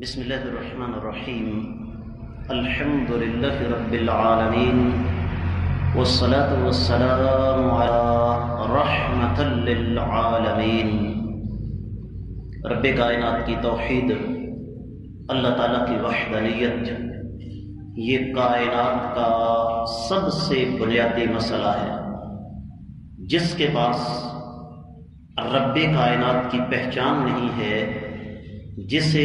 بسم الله الرحمن الرحيم. الحمد لله رب العالمين والصلاة والسلام على رحمة للعالمين. رب کائنات کی توحید، اللہ تعالیٰ کی وحدانیت، یہ کائنات کا سب سے بنیادی مسئلہ ہے. جس کے پاس رب کائنات کی پہچان نہیں ہے، جسے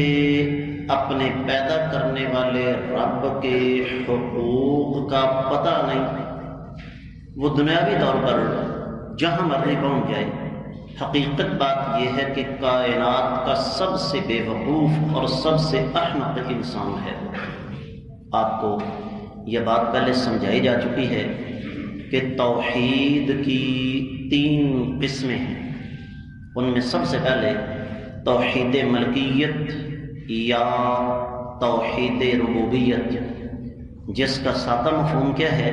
اپنے پیدا کرنے والے رب کے حقوق کا پتہ نہیں، وہ دنیاوی طور پر جہاں مرضی پہنچ جائے، حقیقت بات یہ ہے کہ کائنات کا سب سے بے وقوف اور سب سے احمق انسان ہے. آپ کو یہ بات پہلے سمجھائی جا چکی ہے کہ توحید کی 3 قسمیں ہیں. ان میں سب سے پہلے توحید ملکیت یا توحید ربوبیت، جس کا سادہ مفہوم کیا ہے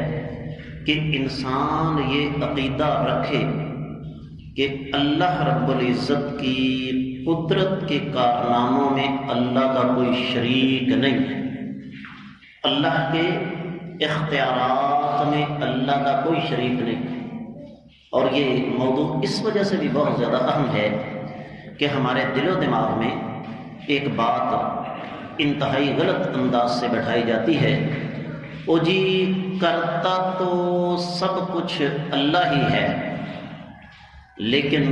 کہ انسان یہ عقیدہ رکھے کہ اللہ رب العزت کی قدرت کے کارناموں میں اللہ کا کوئی شریک نہیں ہے، اللہ کے اختیارات میں اللہ کا کوئی شریک نہیں. اور یہ موضوع اس وجہ سے بھی بہت زیادہ اہم ہے کہ ہمارے دل و دماغ میں ایک بات انتہائی غلط انداز سے بٹھائی جاتی ہے، او جی کرتا تو سب کچھ اللہ ہی ہے، لیکن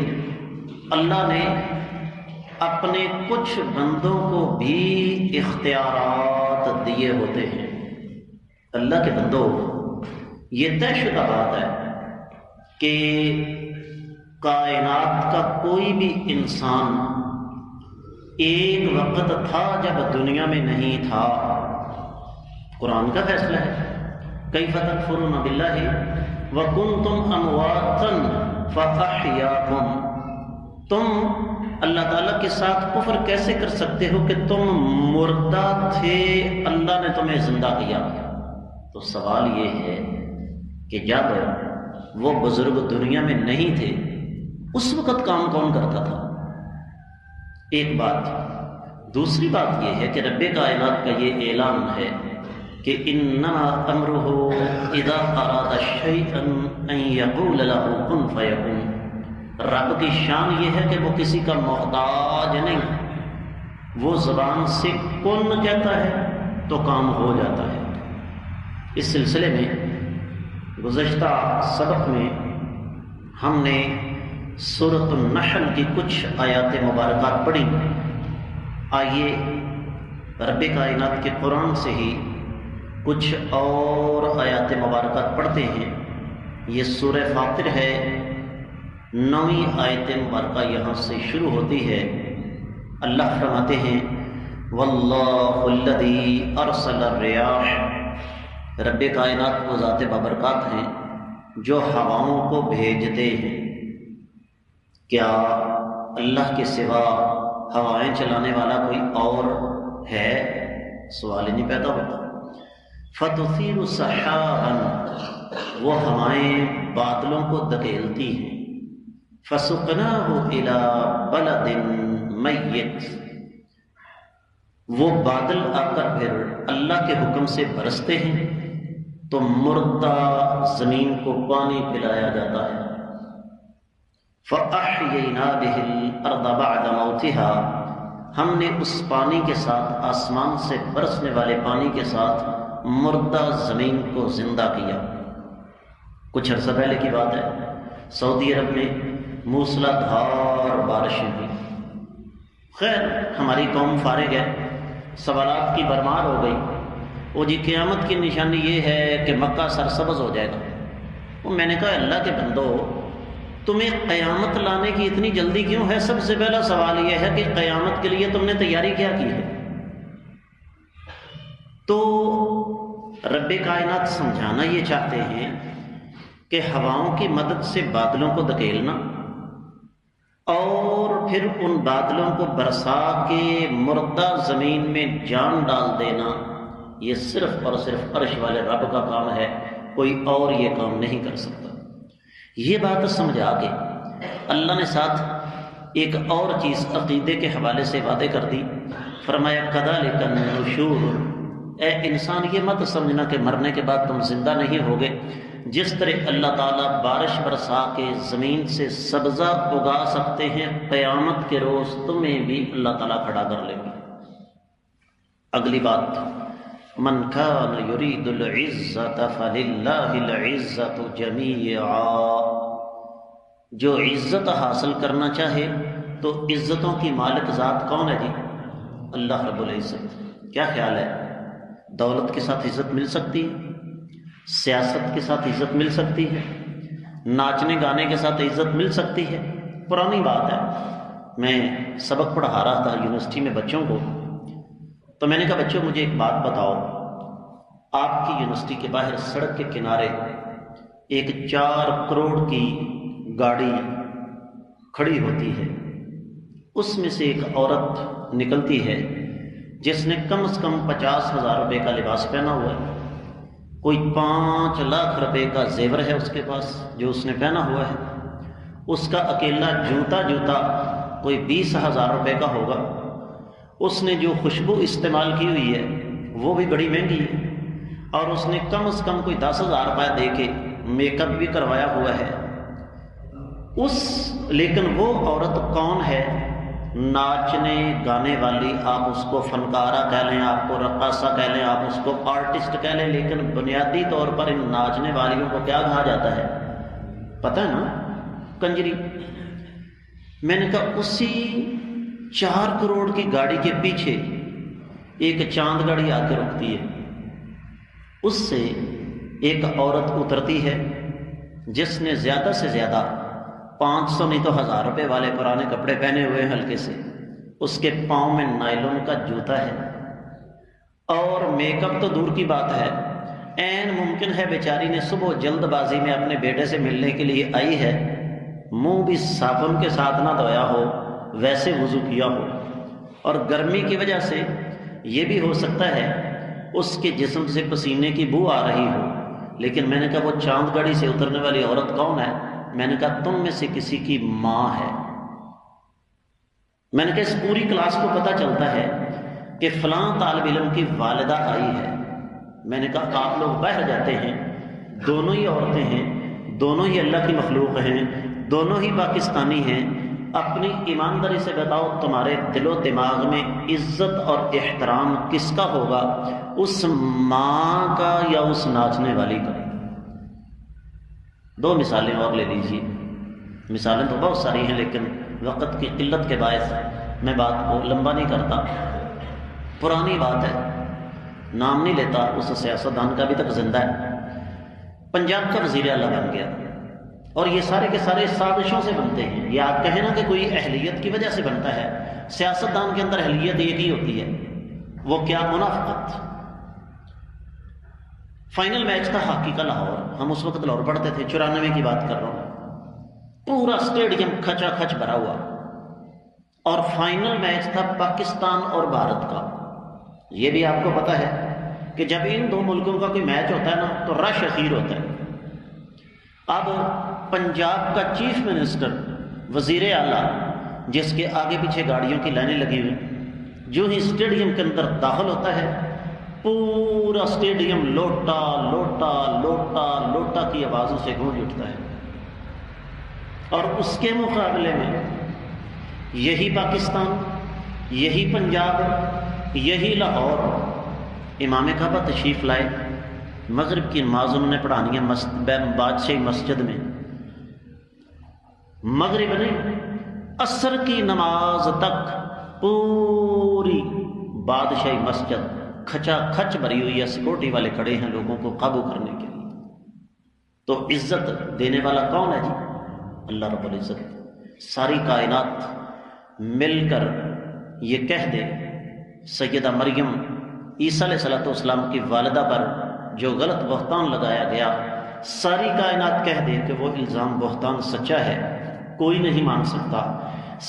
اللہ نے اپنے کچھ بندوں کو بھی اختیارات دیے ہوتے ہیں. اللہ کے بندوں، یہ طے شدہ بات ہے کہ کائنات کا کوئی بھی انسان ایک وقت تھا جب دنیا میں نہیں تھا. قرآن کا فیصلہ ہے، کیف تکفرون باللہ وکنتم امواتا فاحیاکم. تم اللہ تعالیٰ کے ساتھ کفر کیسے کر سکتے ہو کہ تم مردہ تھے، اللہ نے تمہیں زندہ کیا. تو سوال یہ ہے کہ جب وہ بزرگ دنیا میں نہیں تھے، اس وقت کام کون کرتا تھا؟ ایک بات. دوسری بات یہ ہے کہ رب کائنات کا یہ اعلان ہے کہ انما امرہ اذا اراد شیئا ان یقول له کن فیکون. رب کی شان یہ ہے کہ وہ کسی کا محتاج نہیں، وہ زبان سے کن کہتا ہے تو کام ہو جاتا ہے. اس سلسلے میں گزشتہ سبق میں ہم نے سورۃ النحل کی کچھ آیات مبارکات پڑھی. آئیے رب کائنات کے قرآن سے ہی کچھ اور آیات مبارکات پڑھتے ہیں. یہ سورہ فاطر ہے، 9ویں آیت مبارکہ یہاں سے شروع ہوتی ہے. اللہ فرماتے ہیں واللہ الذی ارسل الریاح. رب کائنات وہ ذات بابرکات ہیں جو ہواؤں کو بھیجتے ہیں. کیا اللہ کے سوا ہوائیں چلانے والا کوئی اور ہے؟ سوال ہی نہیں پیدا ہوتا. فَتُثِيرُ سَحَابًا، وہ ہوائیں بادلوں کو دھکیلتی ہیں. فَسُقْنَاهُ إِلَى بَلَدٍ مَيِّتٍ، وہ بادل آ کر پھر اللہ کے حکم سے برستے ہیں تو مردہ زمین کو پانی پلایا جاتا ہے. فَأَحْيَيْنَا بِهِ الْأَرْضَ بَعْدَ مَوْتِهَا، ہم نے اس پانی کے ساتھ، آسمان سے برسنے والے پانی کے ساتھ مردہ زمین کو زندہ کیا. کچھ عرصہ پہلے کی بات ہے، سعودی عرب میں موسلا دھار بارشیں ہوئی. خیر، ہماری قوم فارغ ہے، سوالات کی بھرمار ہو گئی. وہ جی قیامت کی نشانی یہ ہے کہ مکہ سرسبز ہو جائے گا. وہ میں نے کہا اللہ کے بندو، تمہیں قیامت لانے کی اتنی جلدی کیوں ہے؟ سب سے پہلا سوال یہ ہے کہ قیامت کے لیے تم نے تیاری کیا کی ہے؟ تو رب کائنات سمجھانا یہ چاہتے ہیں کہ ہواؤں کی مدد سے بادلوں کو دھکیلنا اور پھر ان بادلوں کو برسا کے مردہ زمین میں جان ڈال دینا، یہ صرف اور صرف عرش والے رب کا کام ہے، کوئی اور یہ کام نہیں کر سکتا. یہ بات سمجھا کے اللہ نے ساتھ ایک اور چیز عقیدے کے حوالے سے وعدے کر دی فرمایا کذالک النشور، اے انسان یہ مت سمجھنا کہ مرنے کے بعد تم زندہ نہیں ہوگے، جس طرح اللہ تعالیٰ بارش برسا کے زمین سے سبزہ اگا سکتے ہیں، قیامت کے روز تمہیں بھی اللہ تعالیٰ کھڑا کر لیں گے۔ اگلی بات، من کان یرید العزت فللہ العزت جمیعا، جو عزت حاصل کرنا چاہے تو عزتوں کی مالک ذات کون ہے جی؟ اللہ رب العزت۔ کیا خیال ہے، دولت کے ساتھ عزت مل سکتی ہے؟ سیاست کے ساتھ عزت مل سکتی ہے؟ ناچنے گانے کے ساتھ عزت مل سکتی ہے؟ پرانی بات ہے، میں سبق پڑھا رہا تھا یونیورسٹی میں بچوں کو، تو میں نے کہا بچوں مجھے ایک بات بتاؤ، آپ کی یونیورسٹی کے باہر سڑک کے کنارے ایک 4 کروڑ کی گاڑی کھڑی ہوتی ہے، اس میں سے ایک عورت نکلتی ہے جس نے کم از کم 50,000 روپے کا لباس پہنا ہوا ہے، کوئی 5 لاکھ روپے کا زیور ہے اس کے پاس جو اس نے پہنا ہوا ہے، اس کا اکیلا جوتا کوئی 20,000 روپے کا ہوگا، اس نے جو خوشبو استعمال کی ہوئی ہے وہ بھی بڑی مہنگی ہے، اور اس نے کم از کم کوئی 10,000 روپے دے کے میک اپ بھی کروایا ہوا ہے۔ لیکن وہ عورت کون ہے؟ ناچنے گانے والی، آپ اس کو فنکارہ کہہ لیں، آپ کو رقاصہ کہہ لیں، آپ اس کو آرٹسٹ کہہ لیں، لیکن بنیادی طور پر ان ناچنے والیوں کو کیا کہا جاتا ہے پتہ ہے نا؟ کنجری۔ میں نے کہا اسی 4 کروڑ کی گاڑی کے پیچھے ایک چاند گاڑی آ کے رکتی ہے، اس سے ایک عورت اترتی ہے جس نے زیادہ سے زیادہ 500 نہیں تو 1000 روپے والے پرانے کپڑے پہنے ہوئے ہیں ہلکے سے، اس کے پاؤں میں نائلون کا جوتا ہے، اور میک اپ تو دور کی بات ہے، عین ممکن ہے بیچاری نے صبح جلد بازی میں اپنے بیٹے سے ملنے کے لیے آئی ہے، منہ بھی صابن کے ساتھ نہ دھویا ہو، ویسے وضو کیا ہو، اور گرمی کی وجہ سے یہ بھی ہو سکتا ہے اس کے جسم سے پسینے کی بو آ رہی ہو، لیکن میں نے کہا وہ چاند گاڑی سے اترنے والی عورت کون ہے؟ میں نے کہا تم میں سے کسی کی ماں ہے۔ میں نے کہا اس پوری کلاس کو پتہ چلتا ہے کہ فلاں طالب علم کی والدہ آئی ہے۔ میں نے کہا آپ لوگ باہر جاتے ہیں، دونوں ہی عورتیں ہیں، دونوں ہی اللہ کی مخلوق ہیں، دونوں ہی پاکستانی ہیں، اپنی ایمانداری سے بتاؤ تمہارے دل و دماغ میں عزت اور احترام کس کا ہوگا، اس ماں کا یا اس ناچنے والی کا؟ 2 مثالیں اور لے لیجیے، مثالیں تو بہت ساری ہیں لیکن وقت کی قلت کے باعث میں بات کو لمبا نہیں کرتا۔ پرانی بات ہے، نام نہیں لیتا، اس سیاستدان کا بھی تک زندہ ہے، پنجاب کا وزیر اعلیٰ بن گیا، اور یہ سارے کے سارے سازشوں سے بنتے ہیں۔ یہ آپ کہیں نا کہ کوئی اہلیت کی وجہ سے بنتا ہے، سیاستدان کے اندر اہلیت ایک ہی ہوتی ہے، وہ کیا؟ منافقت۔ فائنل میچ تھا ہاکی کا لاہور، ہم اس وقت لاہور پڑھتے تھے، 94 کی بات کر رہا ہوں، پورا اسٹیڈیم کھچا کھچ بھرا ہوا، اور فائنل میچ تھا پاکستان اور بھارت کا۔ یہ بھی آپ کو پتا ہے کہ جب ان 2 ملکوں کا کوئی میچ ہوتا ہے نا تو رش اخیر ہوتا ہے۔ اب پنجاب کا چیف منسٹر، وزیر اعلیٰ، جس کے آگے پیچھے گاڑیوں کی لائنیں لگی ہوئی، جو ہی اسٹیڈیم کے اندر داخل ہوتا ہے پورا اسٹیڈیم لوٹا لوٹا لوٹا لوٹا کی آوازوں سے گونج اٹھتا ہے، اور اس کے مقابلے میں یہی پاکستان، یہی پنجاب، یہی لاہور امام کعبہ تشریف لائے، مغرب کی نماز انہوں نے پڑھانی ہے بادشاہی مسجد میں، مغرب نہیں عصر کی نماز تک پوری بادشاہی مسجد کھچا کھچ بھری ہوئی ہے، سیکورٹی والے کھڑے ہیں لوگوں کو قابو کرنے کے لیے۔ تو عزت دینے والا کون ہے جی؟ اللہ رب العزت۔ ساری کائنات مل کر یہ کہہ دے سیدہ مریم عیسیٰ علیہ السلام کی والدہ پر جو غلط بہتان لگایا گیا، ساری کائنات کہہ دے کہ وہ الزام بہتان سچا ہے، کوئی نہیں مان سکتا۔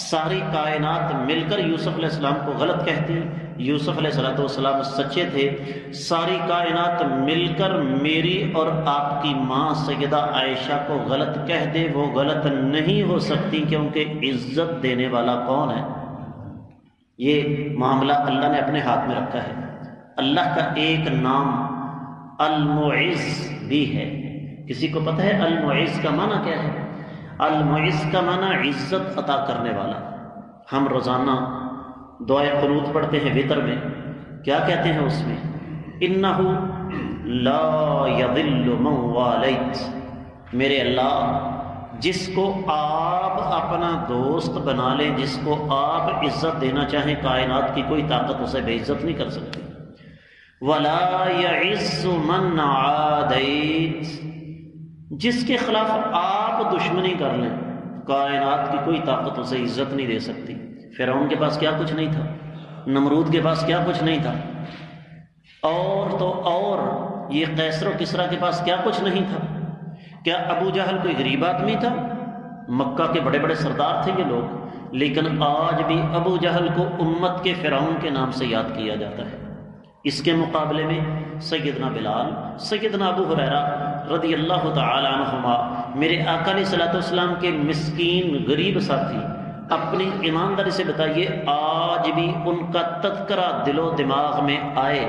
ساری کائنات مل کر یوسف علیہ السلام کو غلط کہتی، یوسف علیہ السلام سچے تھے۔ ساری کائنات مل کر میری اور آپ کی ماں سیدہ عائشہ کو غلط کہہ دے، وہ غلط نہیں ہو سکتی، کیونکہ عزت دینے والا کون ہے؟ یہ معاملہ اللہ نے اپنے ہاتھ میں رکھا ہے۔ اللہ کا ایک نام المعز بھی ہے۔ کسی کو پتہ ہے المعز کا معنی کیا ہے؟ المعز کا معنی عزت عطا کرنے والا۔ ہم روزانہ دعائے قنوت پڑھتے ہیں وتر میں، کیا کہتے ہیں اس میں؟ انہ لا یضل من والیت، میرے اللہ جس کو آپ اپنا دوست بنا لیں، جس کو آپ عزت دینا چاہیں، کائنات کی کوئی طاقت اسے بے عزت نہیں کر سکتی۔ ولا یعز من عادیت، جس کے خلاف آپ دشمنی کر لیں، کائنات کی کوئی طاقت اسے عزت نہیں دے سکتی۔ فرعون کے پاس کیا کچھ نہیں تھا، نمرود کے پاس کیا کچھ نہیں تھا، اور تو اور یہ قیصر و کسریٰ کے پاس کیا کچھ نہیں تھا۔ کیا ابو جہل کوئی غریب آدمی تھا؟ مکہ کے بڑے بڑے سردار تھے یہ لوگ، لیکن آج بھی ابو جہل کو امت کے فرعون کے نام سے یاد کیا جاتا ہے۔ اس کے مقابلے میں سیدنا بلال، سیدنا ابو ہریرہ رضی اللہ تعالی عنہما، میرے آقا علیہ الصلوۃ والسلام کے مسکین غریب ساتھی، اپنی ایمانداری سے بتائیے آج بھی ان کا تذکرہ دل و دماغ میں آئے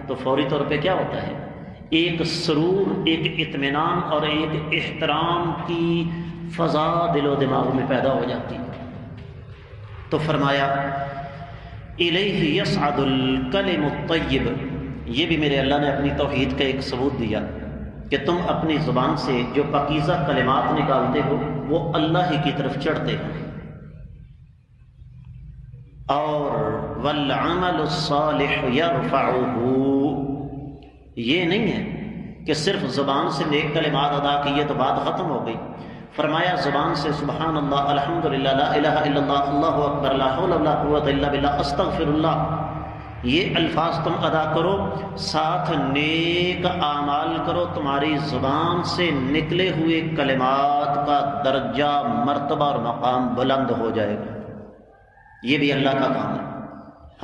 تو فوری طور پہ کیا ہوتا ہے؟ ایک سرور، ایک اطمینان اور ایک احترام کی فضا دل و دماغ میں پیدا ہو جاتی ہے۔ تو فرمایا الیہ یصعد الکلم الطیب، یہ بھی میرے اللہ نے اپنی توحید کا ایک ثبوت دیا کہ تم اپنی زبان سے جو پاکیزہ کلمات نکالتے ہو وہ اللہ ہی کی طرف چڑھتے ہیں۔ اور والعمل الصالح یرفعہ، یہ نہیں ہے کہ صرف زبان سے نیک کلمات ادا کیے تو بات ختم ہو گئی۔ فرمایا زبان سے سبحان اللہ، الحمدللہ، لا الہ الا اللہ، اللہ اکبر، لا حول ولا قوت الا باللہ، استغفر اللہ، یہ الفاظ تم ادا کرو، ساتھ نیک اعمال کرو، تمہاری زبان سے نکلے ہوئے کلمات کا درجہ، مرتبہ اور مقام بلند ہو جائے گا۔ یہ بھی اللہ کا کام ہے۔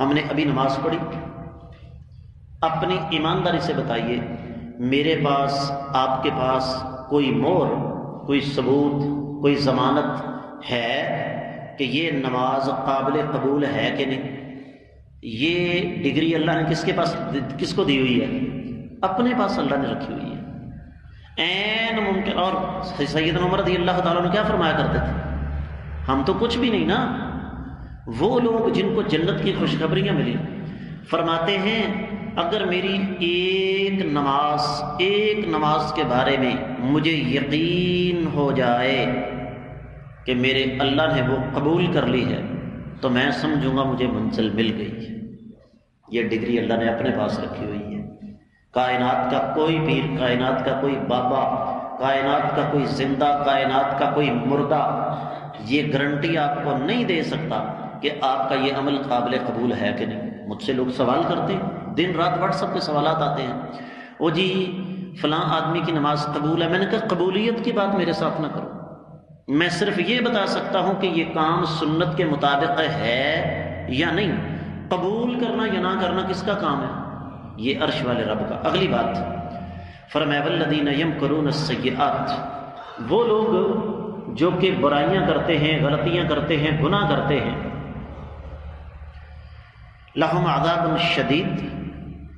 ہم نے ابھی نماز پڑھی، اپنی ایمانداری سے بتائیے میرے پاس، آپ کے پاس کوئی مہر، کوئی ثبوت، کوئی ضمانت ہے کہ یہ نماز قابل قبول ہے کہ نہیں؟ یہ ڈگری اللہ نے کس کے پاس، کس کو دی ہوئی ہے؟ اپنے پاس اللہ نے رکھی ہوئی ہے۔ عین ممکن۔ اور سیدنا عمر رضی اللہ تعالیٰ نے کیا فرمایا کرتے تھے؟ ہم تو کچھ بھی نہیں نا، وہ لوگ جن کو جنت کی خوشخبریاں ملی، فرماتے ہیں اگر میری ایک نماز کے بارے میں مجھے یقین ہو جائے کہ میرے اللہ نے وہ قبول کر لی ہے تو میں سمجھوں گا مجھے منزل مل گئی ہے۔ یہ ڈگری اللہ نے اپنے پاس رکھی ہوئی ہے۔ کائنات کا کوئی پیر، کائنات کا کوئی بابا، کائنات کا کوئی زندہ، کائنات کا کوئی مردہ یہ گارنٹی آپ کو نہیں دے سکتا کہ آپ کا یہ عمل قابل قبول ہے کہ نہیں۔ مجھ سے لوگ سوال کرتے ہیں، دن رات واٹس ایپ پہ سوالات آتے ہیں، وہ جی فلاں آدمی کی نماز قبول ہے۔ میں نے کہا قبولیت کی بات میرے ساتھ نہ کرو، میں صرف یہ بتا سکتا ہوں کہ یہ کام سنت کے مطابق ہے یا نہیں۔ قبول کرنا یا نہ کرنا کس کا کام ہے؟ یہ عرش والے رب کا۔ اگلی بات فرمایا والذین یمکرون السیئات، وہ لوگ جو کہ برائیاں کرتے ہیں، غلطیاں کرتے ہیں، گناہ کرتے ہیں، لہم عذاب شدید،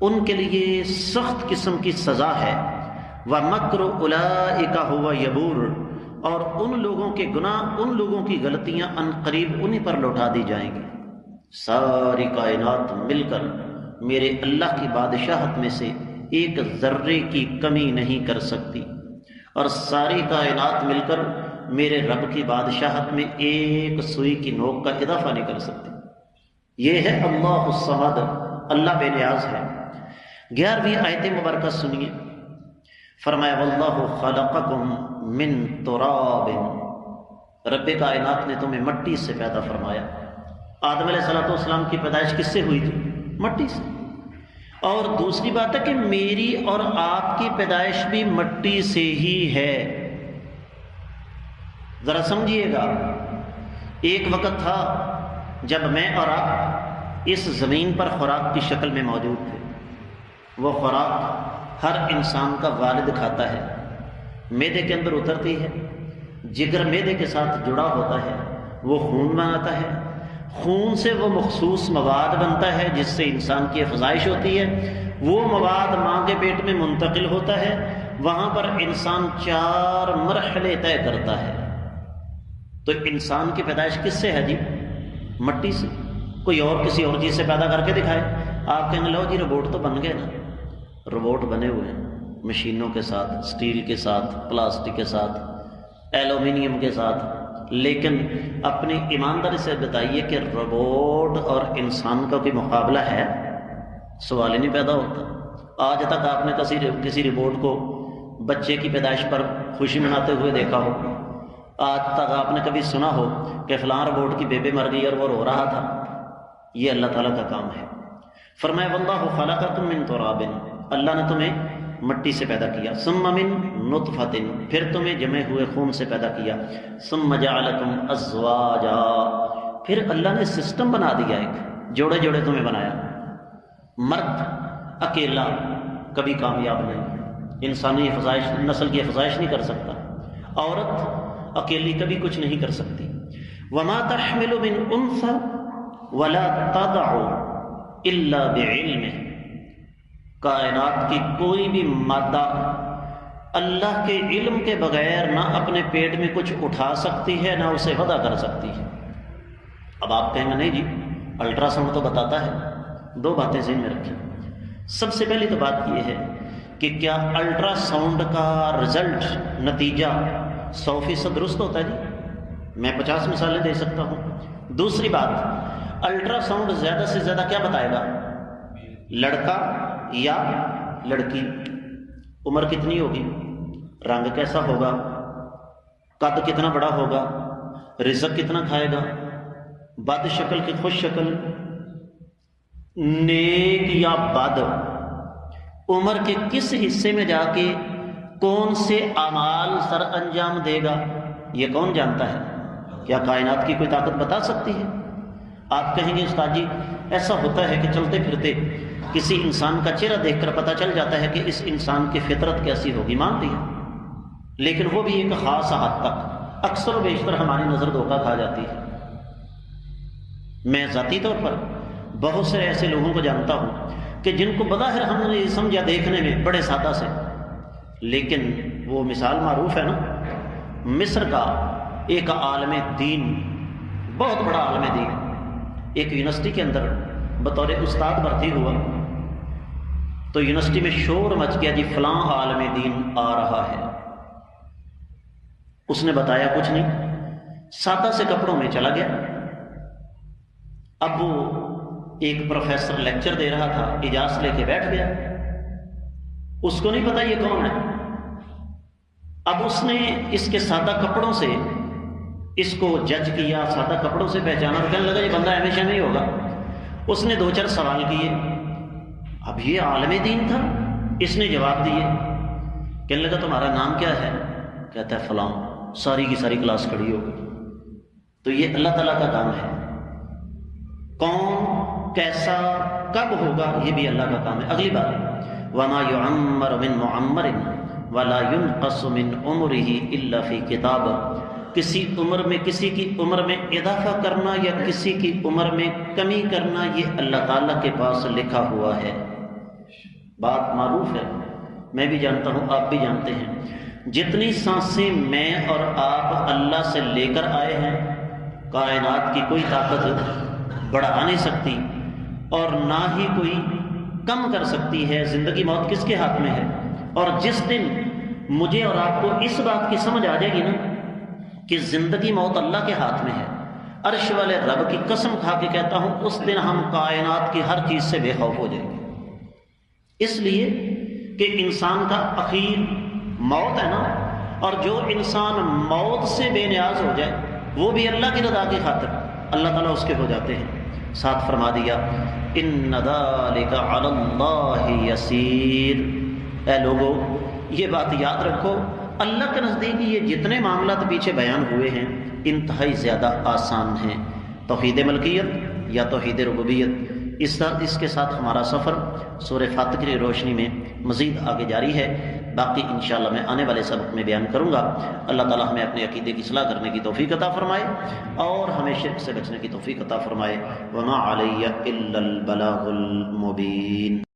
ان کے لیے سخت قسم کی سزا ہے۔ ومکر اولئک ھو یبور، اور ان لوگوں کے گناہ، ان لوگوں کی غلطیاں ان قریب انہی پر لوٹا دی جائیں گی۔ ساری کائنات مل کر میرے اللہ کی بادشاہت میں سے ایک ذرے کی کمی نہیں کر سکتی، اور ساری کائنات مل کر میرے رب کی بادشاہت میں ایک سوئی کی نوک کا اضافہ نہیں کر سکتی۔ یہ ہے اللہ الصمد، اللہ بے نیاز ہے۔ 11ویں آیت مبارکہ سنیے، فرمایا واللہ خلقکم من تراب، رب کائنات نے تمہیں مٹی سے پیدا فرمایا۔ آدم علیہ السلام کی پیدائش کس سے ہوئی تھی؟ مٹی سے۔ اور دوسری بات ہے کہ میری اور آپ کی پیدائش بھی مٹی سے ہی ہے۔ ذرا سمجھیے گا، ایک وقت تھا جب میں اور آپ اس زمین پر خوراک کی شکل میں موجود تھے۔ وہ خوراک ہر انسان کا والد کھاتا ہے، معدے کے اندر اترتی ہے، جگر معدے کے ساتھ جڑا ہوتا ہے، وہ خون بناتا ہے، خون سے وہ مخصوص مواد بنتا ہے جس سے انسان کی افزائش ہوتی ہے، وہ مواد ماں کے پیٹ میں منتقل ہوتا ہے، وہاں پر انسان 4 مرحلے طے کرتا ہے۔ تو انسان کی پیدائش کس سے ہے جی؟ مٹی سے۔ کوئی اور کسی اور چیز سے پیدا کر کے دکھائے، آپ کہیں گے لو جی روبوٹ تو بن گئے نا۔ روبوٹ بنے ہوئے ہیں مشینوں کے ساتھ، اسٹیل کے ساتھ، پلاسٹک کے ساتھ، ایلومینیم کے ساتھ، لیکن اپنی ایمانداری سے بتائیے کہ روبوٹ اور انسان کا کوئی مقابلہ ہے؟ سوال ہی نہیں پیدا ہوتا۔ آج تک آپ نے کسی روبوٹ کو بچے کی پیدائش پر خوشی مناتے ہوئے دیکھا ہو؟ آج تک آپ نے کبھی سنا ہو کہ فلاں روبوٹ کی بیبی مر گئی اور وہ رو رہا تھا؟ یہ اللہ تعالیٰ کا کام ہے۔ فرمایا واللہ خلقکم من تراب، اللہ نے تمہیں مٹی سے پیدا کیا، ثم من نطفۃ، پھر تمہیں جمے ہوئے خون سے پیدا کیا، ثم جعلکم ازواجا، پھر اللہ نے سسٹم بنا دیا، ایک جوڑے جوڑے تمہیں بنایا۔ مرد اکیلا کبھی کامیاب نہیں، انسانی نسل کی افزائش نہیں کر سکتا، عورت اکیلی کبھی کچھ نہیں کر سکتی۔ وما تحمل من انثى ولا تضع الا بعلمه، کائنات کی کوئی بھی مادہ اللہ کے علم کے بغیر نہ اپنے پیٹ میں کچھ اٹھا سکتی ہے نہ اسے وضع کر سکتی ہے۔ اب آپ کہیں گے نہیں جی الٹرا ساؤنڈ تو بتاتا ہے۔ 2 باتیں ذہن میں رکھیں۔ سب سے پہلی تو بات یہ ہے کہ کیا الٹرا ساؤنڈ کا رزلٹ، نتیجہ 100% درست ہوتا ہے جی؟ میں 50 مثالیں دے سکتا ہوں۔ دوسری بات، الٹرا ساؤنڈ زیادہ سے زیادہ کیا بتائے گا؟ لڑکا یا لڑکی، عمر کتنی ہوگی، رنگ کیسا ہوگا، قد کتنا بڑا ہوگا، رزق کتنا کھائے گا، بد شکل کی خوش شکل، نیک یا بد، عمر کے کس حصے میں جا کے کون سے اعمال سر انجام دے گا، یہ کون جانتا ہے؟ کیا کائنات کی کوئی طاقت بتا سکتی ہے؟ آپ کہیں گے استاد جی ایسا ہوتا ہے کہ چلتے پھرتے کسی انسان کا چہرہ دیکھ کر پتہ چل جاتا ہے کہ اس انسان کی فطرت کیسی ہوگی، مان لیا، لیکن وہ بھی ایک خاص حد تک، اکثر و بیشتر ہماری نظر دھوکہ کھا جاتی ہے۔ میں ذاتی طور پر بہت سے ایسے لوگوں کو جانتا ہوں کہ جن کو بظاہر ہم نے یہ سمجھا دیکھنے میں بڑے سادہ سے، لیکن وہ مثال معروف ہے نا، مصر کا ایک عالم دین، بہت بڑا عالم دین، ایک یونیورسٹی کے اندر بطور استاد بھرتی ہوا تو یونیورسٹی میں شور مچ گیا جی فلاں عالم دین آ رہا ہے۔ اس نے بتایا کچھ نہیں، سادہ سے کپڑوں میں چلا گیا۔ اب وہ ایک پروفیسر لیکچر دے رہا تھا، اجازت لے کے بیٹھ گیا، اس کو نہیں پتا یہ کون ہے۔ اب اس نے اس کے سادہ کپڑوں سے اس کو جج کیا، سادہ کپڑوں سے پہچانا، اور کہنے لگا یہ بندہ ہمیشہ نہیں ہوگا۔ اس نے 2-4 سوال کیے، اب یہ عالم دین تھا، اس نے جواب دیے۔ کہنے لگا تمہارا نام کیا ہے؟ کہتا ہے فلاں۔ ساری کی ساری کلاس کھڑی ہو گئی۔ تو یہ اللہ تعالیٰ کا کام ہے، کون کیسا کب ہوگا یہ بھی اللہ کا کام ہے۔ اگلی بات، وما يعمر من معمر ولا ينقص من عمره الا في کتاب، کسی عمر میں کسی کی عمر میں اضافہ کرنا یا کسی کی عمر میں کمی کرنا یہ اللہ تعالیٰ کے پاس لکھا ہوا ہے۔ بات معروف ہے، میں بھی جانتا ہوں، آپ بھی جانتے ہیں، جتنی سانسیں میں اور آپ اللہ سے لے کر آئے ہیں، کائنات کی کوئی طاقت بڑھا نہیں سکتی اور نہ ہی کوئی کم کر سکتی ہے۔ زندگی موت کس کے ہاتھ میں ہے؟ اور جس دن مجھے اور آپ کو اس بات کی سمجھ آ جائے گی نا کہ زندگی موت اللہ کے ہاتھ میں ہے، عرش والے رب کی قسم کھا کے کہتا ہوں اس دن ہم کائنات کی ہر چیز سے بے خوف ہو جائیں گے۔ اس لیے کہ انسان کا اخیر موت ہے نا، اور جو انسان موت سے بے نیاز ہو جائے وہ بھی اللہ کی رضا کی خاطر اللہ تعالیٰ اس کے ہو جاتے ہیں۔ ساتھ فرما دیا ان ذالک علی اللہ یسیر، اے لوگو یہ بات یاد رکھو، اللہ کے نزدیک یہ جتنے معاملات پیچھے بیان ہوئے ہیں انتہائی زیادہ آسان ہیں۔ توحید ملکیت یا توحید ربوبیت، اس کے ساتھ ہمارا سفر سورہ فاتح کی روشنی میں مزید آگے جاری ہے۔ باقی انشاءاللہ میں آنے والے سبق میں بیان کروں گا۔ اللہ تعالی ہمیں اپنے عقیدے کی اصلاح کرنے کی توفیق عطا فرمائے اور ہمیں شرک سے بچنے کی توفیق عطا فرمائے۔ وما علی الا البلاغ المبین۔